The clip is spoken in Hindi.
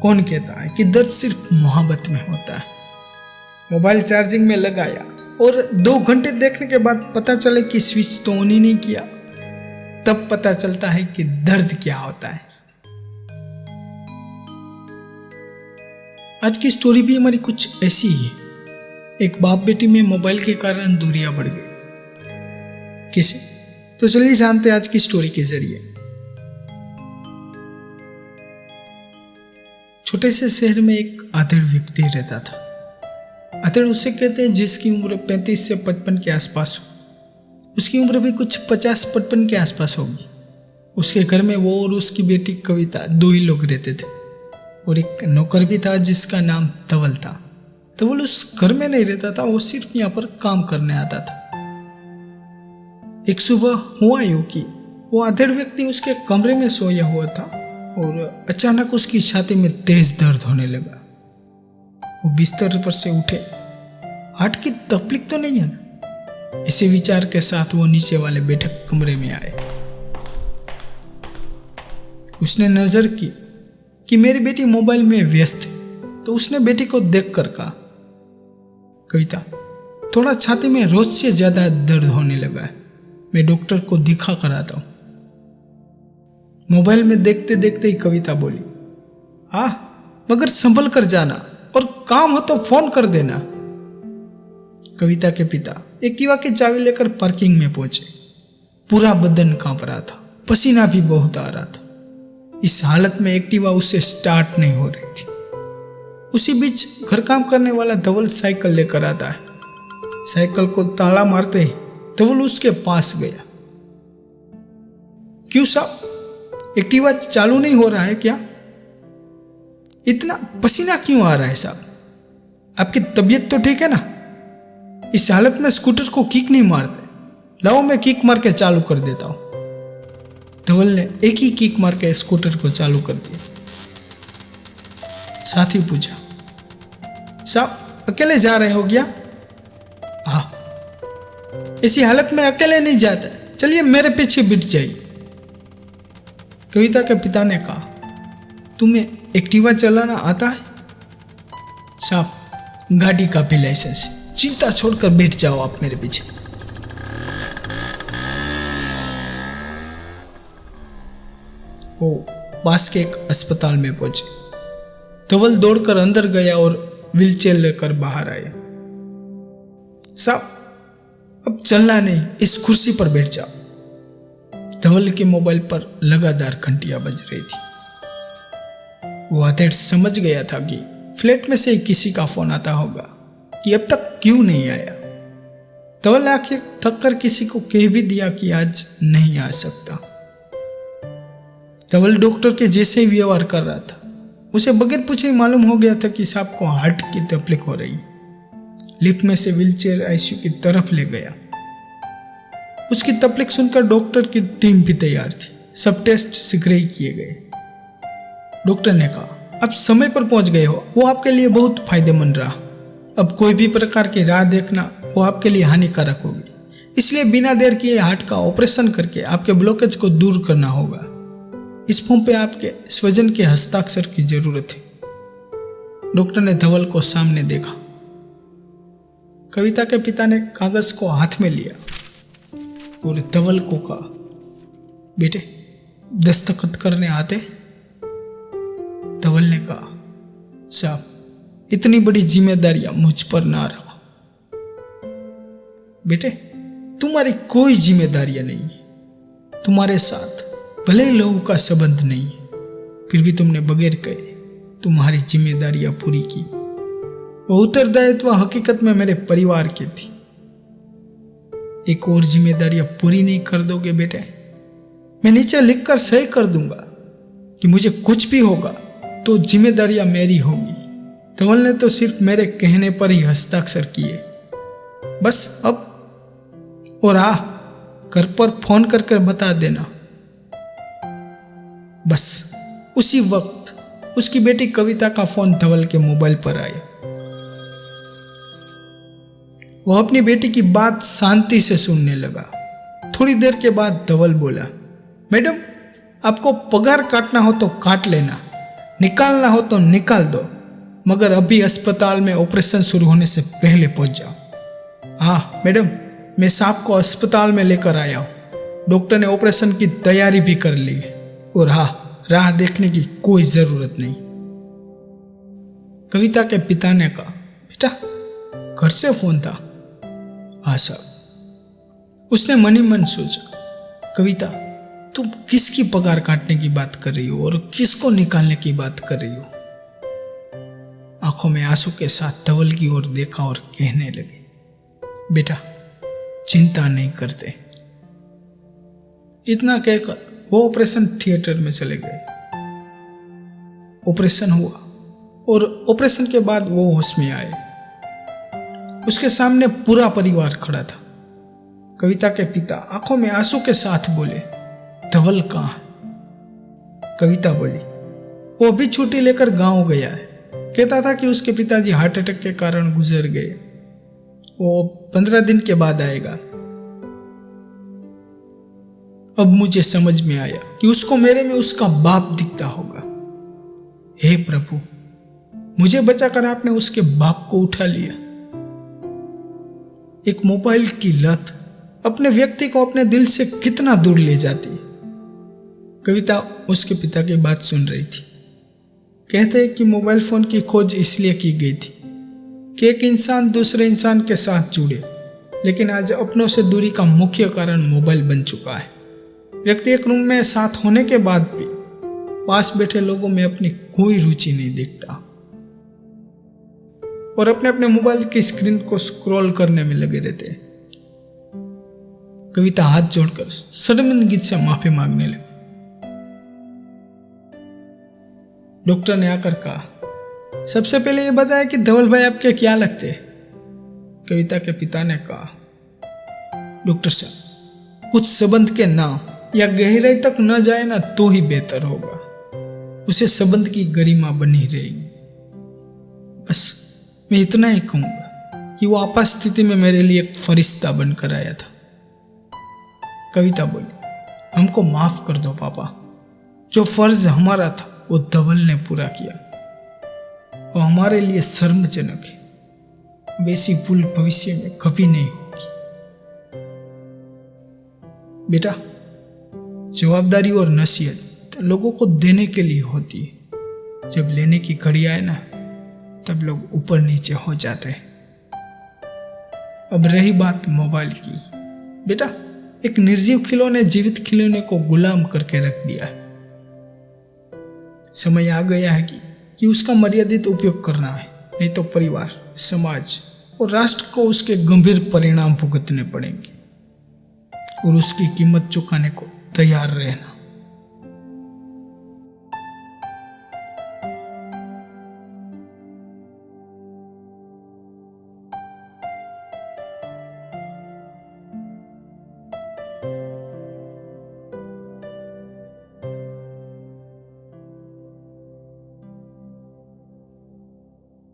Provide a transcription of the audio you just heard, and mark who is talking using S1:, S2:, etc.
S1: कौन कहता है कि दर्द सिर्फ मोहब्बत में होता है। मोबाइल चार्जिंग में लगाया और 2 घंटे देखने के बाद पता चले कि स्विच तो ऑन ही नहीं किया। तब पता चलता है कि दर्द क्या होता है। आज की स्टोरी भी हमारी कुछ ऐसी ही है। एक बाप बेटी में मोबाइल के कारण दूरियां बढ़ गई। कैसे? तो चलिए जानते हैं आज की स्टोरी के जरिए। छोटे से शहर में एक आधेड़ व्यक्ति रहता था। आधेड़ उसे कहते हैं जिसकी उम्र 35 से 55 के आसपास हो। उसकी उम्र भी कुछ 50-55 के आसपास होगी। उसके घर में वो और उसकी बेटी कविता 2 ही लोग रहते थे और एक नौकर भी था जिसका नाम धवल था। धवल उस घर में नहीं रहता था, वो सिर्फ यहाँ पर काम करने आता था। एक सुबह हुआ यूं कि वो आधेड़ व्यक्ति उसके कमरे में सोया हुआ था और अचानक उसकी छाती में तेज दर्द होने लगा। वो बिस्तर पर से उठे, हार्ट की तकलीफ तो नहीं है ना? इसी विचार के साथ वो नीचे वाले बैठक कमरे में आए। उसने नजर की कि मेरी बेटी मोबाइल में व्यस्त है, तो उसने बेटी को देखकर कहा, कविता, थोड़ा छाती में रोज से ज्यादा दर्द होने लगा है, मैं डॉक्टर को दिखा कर आता हूं। मोबाइल में देखते देखते ही कविता बोली, मगर संभल कर जाना और काम हो तो फोन कर देना। कविता के पिता एक्टिवा की चाबी लेकर पार्किंग में पहुंचे। पूरा बदन कांप रहा था, पसीना भी बहुत आ रहा था। इस हालत में एक्टिवा उससे स्टार्ट नहीं हो रही थी। उसी बीच घर काम करने वाला धवल साइकिल लेकर आता है। साइकिल को ताला मारते ही धवल उसके पास गया। क्यों साहब, एक्टिवा चालू नहीं हो रहा है क्या? इतना पसीना क्यों आ रहा है साहब? आपकी तबीयत तो ठीक है ना? इस हालत में स्कूटर को किक नहीं मारते, लाओ मैं किक मार के चालू कर देता हूं। धवल ने एक ही किक मार के स्कूटर को चालू कर दिया। साथी पूछा, साहब अकेले जा रहे हो क्या? हाँ। इसी हालत में अकेले नहीं जाता, चलिए मेरे पीछे बैठ जाइए। कविता के पिता ने कहा, तुम्हें एक्टिवा चलाना आता है? साहब गाड़ी का भी लाइसेंस है, चिंता छोड़कर बैठ जाओ आप मेरे पीछे। वो पास के एक अस्पताल में पहुंचे। धवल दौड़कर अंदर गया और व्हीलचेयर लेकर बाहर आया। साहब अब चलना नहीं, इस कुर्सी पर बैठ जाओ। धवल के मोबाइल पर लगातार घंटियां बज रही थी। वो आधेड़ समझ गया था कि फ्लैट में से किसी का फोन आता होगा कि अब तक क्यों नहीं आया। धवल आखिर थक कर किसी को कह भी दिया कि आज नहीं आ सकता। धवल डॉक्टर के जैसे ही व्यवहार कर रहा था। उसे बगैर पूछे मालूम हो गया था कि साहब को हार्ट की तकलीफ हो रही। लिफ्ट में से व्हीलचेयर आईसीयू की तरफ ले गया। उसकी तकलीफ सुनकर डॉक्टर की टीम भी तैयार थी। सब टेस्ट शीघ्र ही किए गए। डॉक्टर ने कहा, आप समय पर पहुंच गए हो, वो आपके लिए बहुत फायदेमंद रहा। अब कोई भी प्रकार की राह देखना वो आपके लिए हानिकारक होगी, इसलिए बिना देर किए हार्ट का ऑपरेशन करके आपके ब्लॉकेज को दूर करना होगा। इस फॉर्म पे आपके स्वजन के हस्ताक्षर की जरूरत है। डॉक्टर ने धवल को सामने देखा। कविता के पिता ने कागज को हाथ में लिया और धवल को कहा, बेटे दस्तखत करने आते? धवल ने कहा, साहब इतनी बड़ी जिम्मेदारियां मुझ पर ना रखो। बेटे तुम्हारी कोई जिम्मेदारियां नहीं है। तुम्हारे साथ भले ही लोगों का संबंध नहीं, फिर भी तुमने बगैर कहे तुम्हारी जिम्मेदारियां पूरी की। वो उत्तरदायित्व हकीकत में मेरे परिवार की थी। एक और जिम्मेदारियां पूरी नहीं कर दोगे बेटे, मैं नीचे लिखकर सही कर दूंगा कि मुझे कुछ भी होगा तो जिम्मेदारियां मेरी होगी। धवल ने तो सिर्फ मेरे कहने पर ही हस्ताक्षर किए। बस अब और घर पर फोन करके बता देना। बस उसी वक्त उसकी बेटी कविता का फोन धवल के मोबाइल पर आया। वह अपनी बेटी की बात शांति से सुनने लगा। थोड़ी देर के बाद धवल बोला, मैडम आपको पगार काटना हो तो काट लेना, निकालना हो तो निकाल दो, मगर अभी अस्पताल में ऑपरेशन शुरू होने से पहले पहुंच जाओ। हाँ मैडम, मैं सांप को अस्पताल में लेकर आया हूँ। डॉक्टर ने ऑपरेशन की तैयारी भी कर ली है, और हाँ, राह देखने की कोई जरूरत नहीं। कविता के पिता ने कहा, बेटा घर से फोन था? हाँ साहब। उसने मन ही मन सोचा, कविता तुम किसकी पगार काटने की बात कर रही हो और किसको निकालने की बात कर रही हो? आंखों में आंसू के साथ धवल की ओर देखा और कहने लगे, बेटा चिंता नहीं करते। इतना कहकर वो ऑपरेशन थिएटर में चले गए। ऑपरेशन हुआ और ऑपरेशन के बाद वो होश में आए। उसके सामने पूरा परिवार खड़ा था। कविता के पिता आंखों में आंसू के साथ बोले, धवल कहाँ है? कविता बोली, वो अभी छुट्टी लेकर गांव गया है। कहता था कि उसके पिताजी हार्ट अटैक के कारण गुजर गए। वो 15 दिन के बाद आएगा। अब मुझे समझ में आया कि उसको मेरे में उसका बाप दिखता होगा। हे प्रभु, मुझे बचाकर आपने उसके बाप को उठा लिया। एक मोबाइल की लत अपने व्यक्ति को अपने दिल से कितना दूर ले जाती है। कविता उसके पिता की बात सुन रही थी। कहते हैं कि मोबाइल फोन की खोज इसलिए की गई थी कि एक इंसान दूसरे इंसान के साथ जुड़े, लेकिन आज अपनों से दूरी का मुख्य कारण मोबाइल बन चुका है। व्यक्ति एक रूम में साथ होने के बाद भी पास बैठे लोगों में अपनी कोई रुचि नहीं दिखता और अपने अपने मोबाइल की स्क्रीन को स्क्रॉल करने में लगे रहते हैं। कविता हाथ जोड़कर शर्मिंदगी से माफी मांगने लगी। डॉक्टर ने आकर कहा, सबसे पहले ये बताया कि धवल भाई आपके क्या लगते हैं? कविता के पिता ने कहा, डॉक्टर साहब कुछ संबंध के नाम या गहराई तक न जाए ना तो ही बेहतर होगा। उसे संबंध की गरिमा बनी रहेगी। बस मैं इतना ही कहूंगा कि वो आपात स्थिति में मेरे लिए एक फरिश्ता बनकर आया था। कविता बोली, हमको माफ कर दो पापा। जो फर्ज हमारा था वो धवल ने पूरा किया। वो हमारे लिए शर्मजनक है। वैसी भूल भविष्य में कभी नहीं होगी। बेटा, जवाबदारी और नसीहत लोगों को देने के लिए होती है। जब लेने की घड़ी आए ना, तब लोग ऊपर नीचे हो जाते हैं। अब रही बात मोबाइल की। बेटा, एक निर्जीव खिलौने जीवित खिलौने को गुलाम करके रख दिया है। समय आ गया है कि उसका मर्यादित उपयोग करना है, नहीं तो परिवार, समाज और राष्ट्र को उसके गंभीर परिणाम भुगतने पड़ेंगे और उसकी कीमत चुकाने को तैयार रहना।